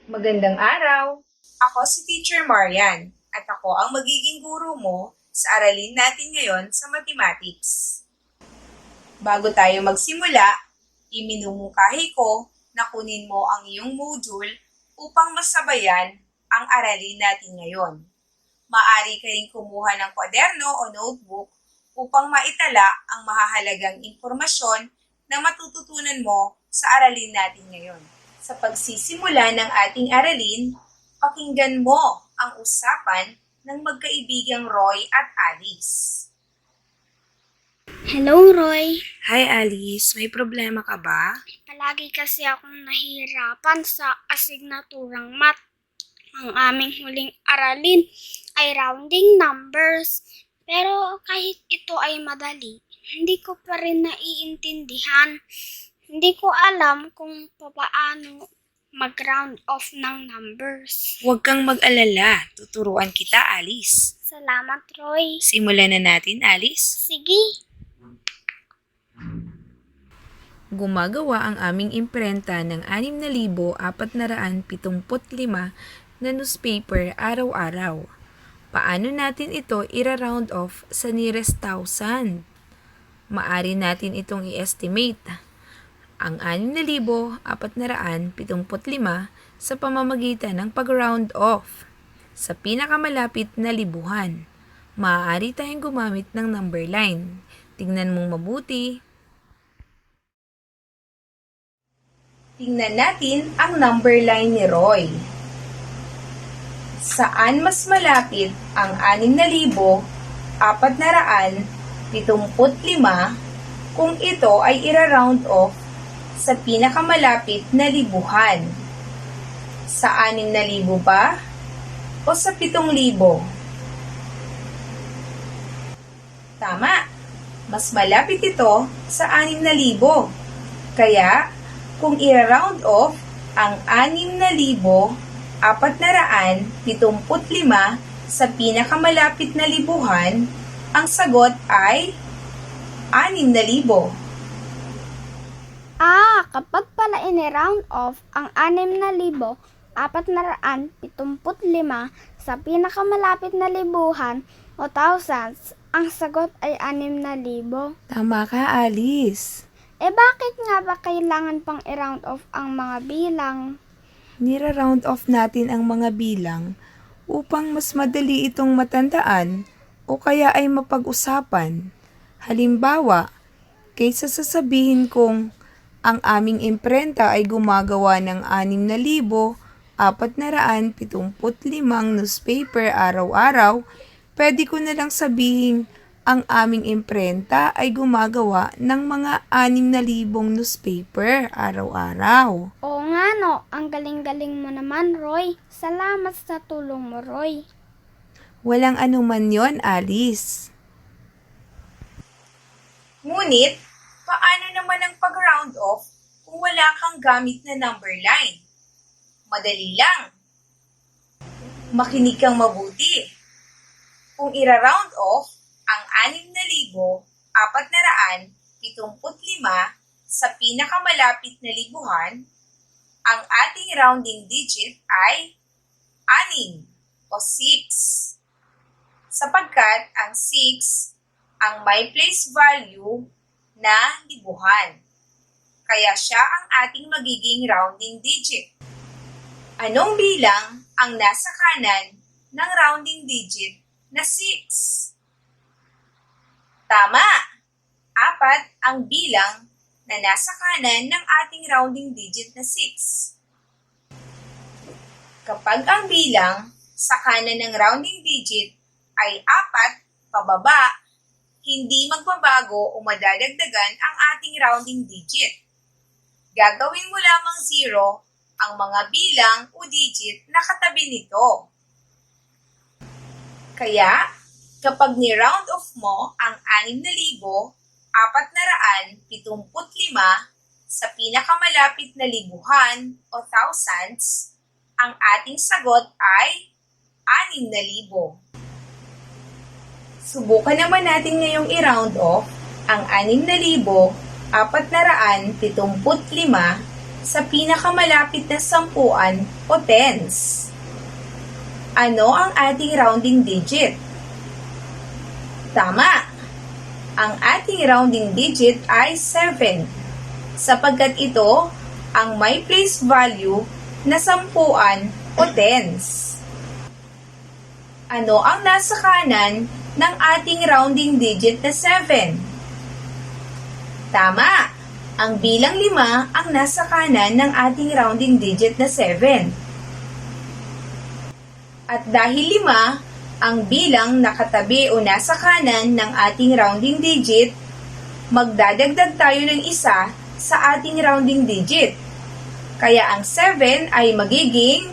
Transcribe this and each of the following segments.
Magandang araw! Ako si Teacher Marian at ako ang magiging guro mo sa aralin natin ngayon sa mathematics. Bago tayo magsimula, iminumungkahi ko na kunin mo ang iyong module upang masabayan ang aralin natin ngayon. Maaari ka ring kumuha ng kwaderno o notebook upang maitala ang mahahalagang impormasyon na matututunan mo sa aralin natin ngayon. Sa pagsisimula ng ating aralin, pakinggan mo ang usapan ng magkaibigang Roy at Alice. Hello, Roy. Hi Alice, may problema ka ba? Palagi kasi akong nahihirapan sa asignaturang math. Ang aming huling aralin ay rounding numbers. Pero kahit ito ay madali, hindi ko pa rin naiintindihan. Hindi ko alam kung paano mag-round off ng numbers. Huwag kang mag-alala, tuturuan kita Alice. Salamat, Roy. Simulan na natin Alice. Sige. Gumagawa ang aming imprenta ng 6,475 na newspaper araw-araw. Paano natin ito ira-round off sa nearest thousand? Maari natin itong i-estimate. Ang 6,475 sa pamamagitan ng pag-round off sa pinakamalapit na libuhan. Maaari tayong gumamit ng number line. Tingnan mong mabuti. Tingnan natin ang number line ni Roy. Saan mas malapit ang 6,475 kung ito ay ira-round off sa pinakamalapit na libuhan? Sa 6,000 ba? O sa 7,000? Tama! Mas malapit ito sa 6,000. Kaya, kung ira-round off ang 6,475 sa pinakamalapit na libuhan, ang sagot ay 6,000. Kapag pala ini-round off ang 6,475 sa pinakamalapit na libuhan o thousands, ang sagot ay 6,000. Tama ka, Alice. Bakit nga ba kailangan pang i-round off ang mga bilang? Nira-round off natin ang mga bilang upang mas madali itong matandaan o kaya ay mapag-usapan. Halimbawa, kaysa sasabihin kong ang aming imprenta ay gumagawa ng 6,475 newspaper araw-araw, pwede ko na lang sabihin ang aming imprenta ay gumagawa ng mga 6,000 newspaper araw-araw. Oo nga no, ang galing-galing mo naman, Roy. Salamat sa tulong mo, Roy. Walang anuman yon, Alice. Ngunit, paano naman ang pag-round off kung wala kang gamit na number line? Madali lang. Makinig kang mabuti. Kung ira-round off ang 6,475 sa pinakamalapit na libuhan, ang ating rounding digit ay 6 o 6. Sapagkat ang 6 ang may place value na libuhan. Kaya siya ang ating magiging rounding digit. Anong bilang ang nasa kanan ng rounding digit na 6? Tama! 4 ang bilang na nasa kanan ng ating rounding digit na 6. Kapag ang bilang sa kanan ng rounding digit ay 4 pababa, hindi magbabago o madadagdagan ang ating rounding digit. Gagawin mo lamang 0 ang mga bilang o digit na katabi nito. Kaya, kapag ni-round off mo ang 6,475 sa pinakamalapit na libuhan o thousands, ang ating sagot ay 6,000. Subukan naman natin ngayong i-round off ang 6,475 sa pinakamalapit na sampuan o tens. Ano ang ating rounding digit? Tama! Ang ating rounding digit ay 7, sapagkat ito ang may place value na sampuan o tens. Ano ang nasa kanan ng ating rounding digit na 7? Tama! Ang bilang 5 ang nasa kanan ng ating rounding digit na 7. At dahil 5 ang bilang nakatabi o nasa kanan ng ating rounding digit, magdadagdag tayo ng isa sa ating rounding digit. Kaya ang 7 ay magiging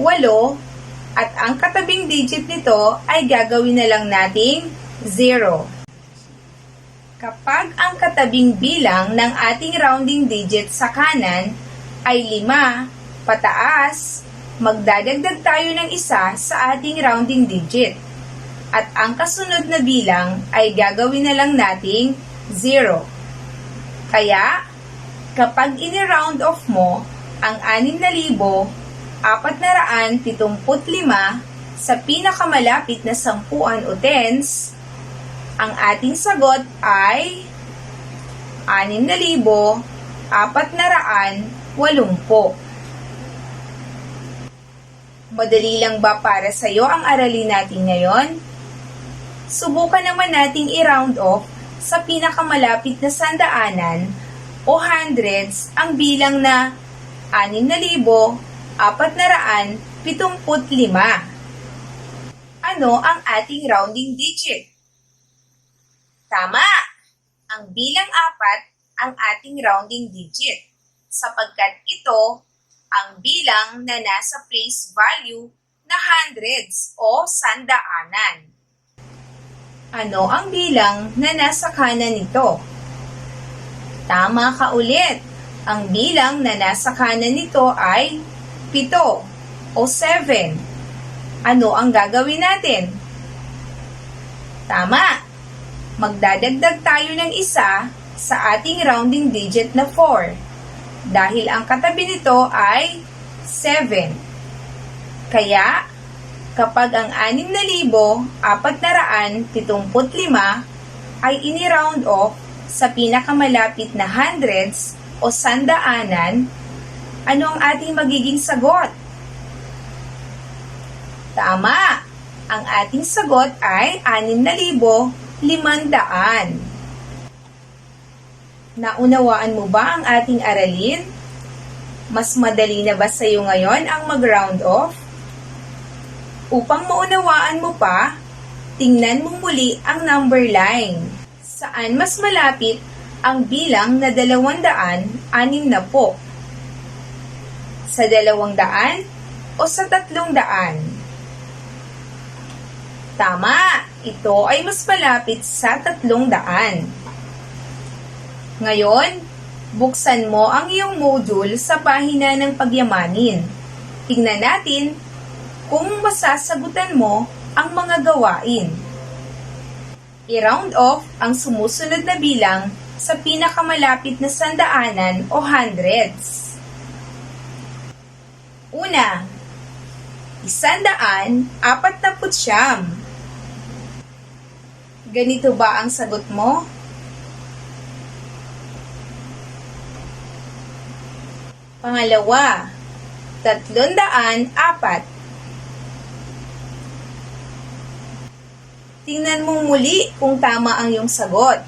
8 at ang katabing digit nito ay gagawin na lang nating 0. Kapag ang katabing bilang ng ating rounding digit sa kanan ay 5 pataas, magdadagdag tayo ng isa sa ating rounding digit. At ang kasunod na bilang ay gagawin na lang nating 0. Kaya, kapag ini-round off mo ang 6,475 sa pinakamalapit na sampuan o tens, ang ating sagot ay 6,480. Madali lang ba para sa iyo ang aralin natin ngayon? Subukan naman nating i-round off sa pinakamalapit na sandaanan o hundreds ang bilang na 6,475. Ano ang ating rounding digit? Tama! Ang bilang 4 ang ating rounding digit, sapagkat ito ang bilang na nasa place value na hundreds o sandaanan. Ano ang bilang na nasa kanan nito? Tama ka ulit. Ang bilang na nasa kanan nito ay 7 o 7. Ano ang gagawin natin? Tama. Magdadagdag tayo ng isa sa ating rounding digit na 4. Dahil ang katabi nito ay 7. Kaya, kapag ang 6,475 ay ini-round off sa pinakamalapit na hundreds o sandaanan, ano ang ating magiging sagot? Tama! Ang ating sagot ay 6,500. Naunawaan mo ba ang ating aralin? Mas madali na ba sa iyo ngayon ang mag-round off? Upang maunawaan mo pa, tingnan mo muli ang number line. Saan mas malapit ang bilang na 260? Sa 200 o sa 300? Tama! Ito ay mas malapit sa 300. Ngayon, buksan mo ang iyong module sa pahina ng pagyamanin. Tingnan natin kung masasagutan mo ang mga gawain. I-round off ang sumusunod na bilang sa pinakamalapit na sandaanan o hundreds. Una, 149. Ganito ba ang sagot mo? Pangalawa, 304. Tingnan mo muli kung tama ang iyong sagot.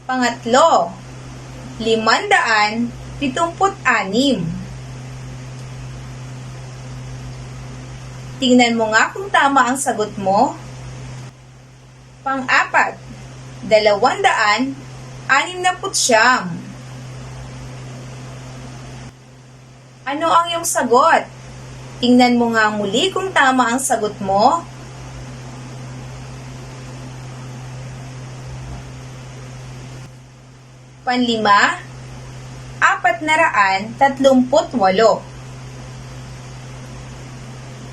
Pangatlo, 576. Tingnan mo nga kung tama ang sagot mo. Pang-apat, 269. Ano ang iyong sagot? Tingnan mo nga muli kung tama ang sagot mo. Panlima, 438.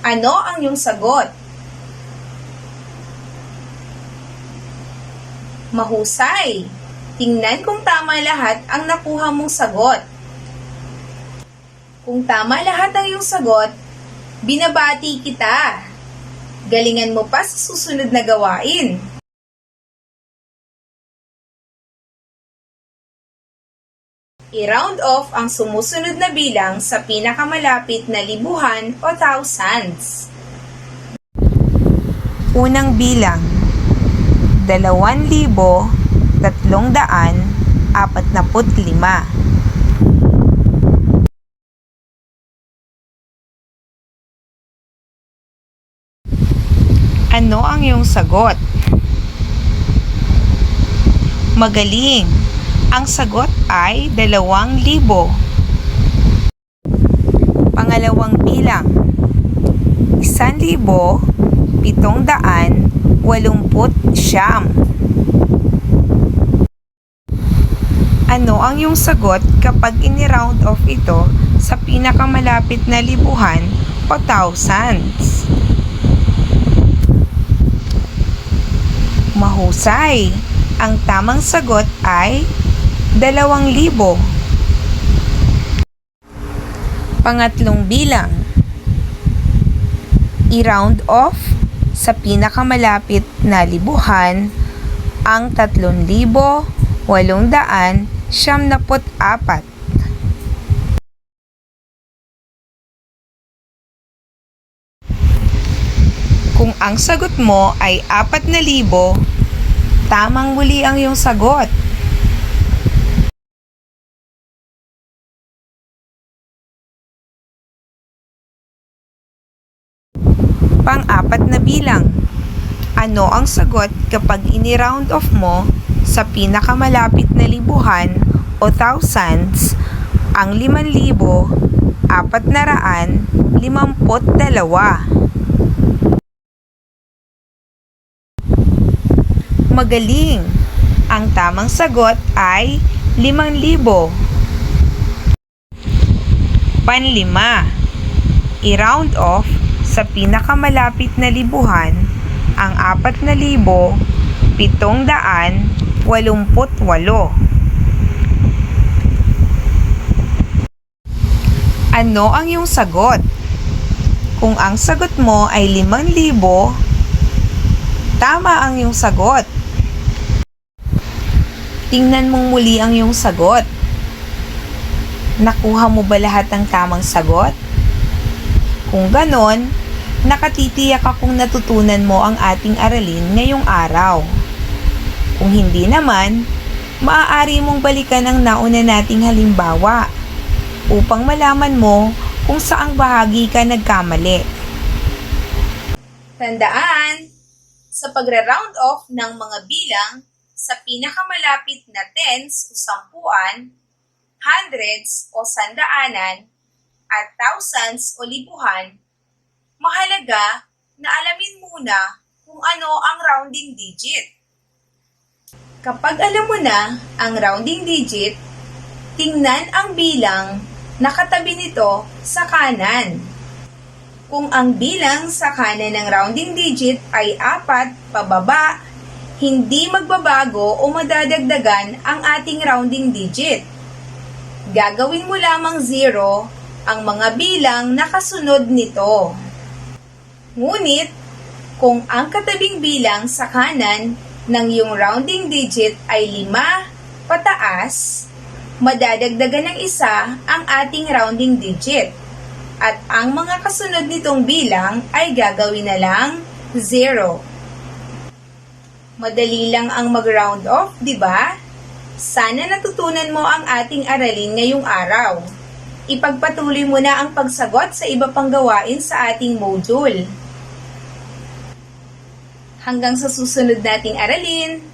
Ano ang iyong sagot? Mahusay! Tingnan kung tama lahat ang nakuha mong sagot. Kung tama lahat ang iyong sagot, binabati kita. Galingan mo pa sa susunod na gawain. I-round off ang sumusunod na bilang sa pinakamalapit na libuhan o thousands. Unang bilang, 2,345. Ano ang iyong sagot? Magaling! Ang sagot ay 2,000. Pangalawang bilang, 1,789. Ano ang iyong sagot kapag ini-round off ito sa pinakamalapit na libuhan o thousands? Mahusay! Ang tamang sagot ay 2,000. Pangatlong bilang, i-round off sa pinakamalapit na libuhan ang 3,874. Kung ang sagot mo ay 4,000, tamang muli ang iyong sagot. Pang-apat na bilang, ano ang sagot kapag ini-round off mo sa pinakamalapit na libuhan o thousands ang 5,452? Magaling! Ang tamang sagot ay 5,000. Panlima, i-round off sa pinakamalapit na libuhan ang 4,788. Ano ang iyong sagot? Kung ang sagot mo ay 5,000, tama ang iyong sagot. Tingnan mong muli ang iyong sagot. Nakuha mo ba lahat ng tamang sagot? Kung ganon, nakatitiyak akong natutunan mo ang ating aralin ngayong araw. Kung hindi naman, maaari mong balikan ang nauna nating halimbawa upang malaman mo kung saang bahagi ka nagkamali. Tandaan, sa pagre-round off ng mga bilang sa pinakamalapit na tens o sampuan, hundreds o sandaanan, at thousands o libuhan, mahalaga na alamin muna kung ano ang rounding digit. Kapag alam mo na ang rounding digit, tingnan ang bilang nakatabi nito sa kanan. Kung ang bilang sa kanan ng rounding digit ay 4 pababa, hindi magbabago o madadagdagan ang ating rounding digit. Gagawin mo lamang 0 ang mga bilang na kasunod nito. Ngunit, kung ang katabing bilang sa kanan ng iyong rounding digit ay 5 pataas, madadagdagan ng 1 ang ating rounding digit. At ang mga kasunod nitong bilang ay gagawin na lang 0. Madali lang ang mag-round off, di ba? Sana natutunan mo ang ating aralin ngayong araw. Ipagpatuloy mo na ang pagsagot sa iba pang gawain sa ating module. Hanggang sa susunod nating aralin.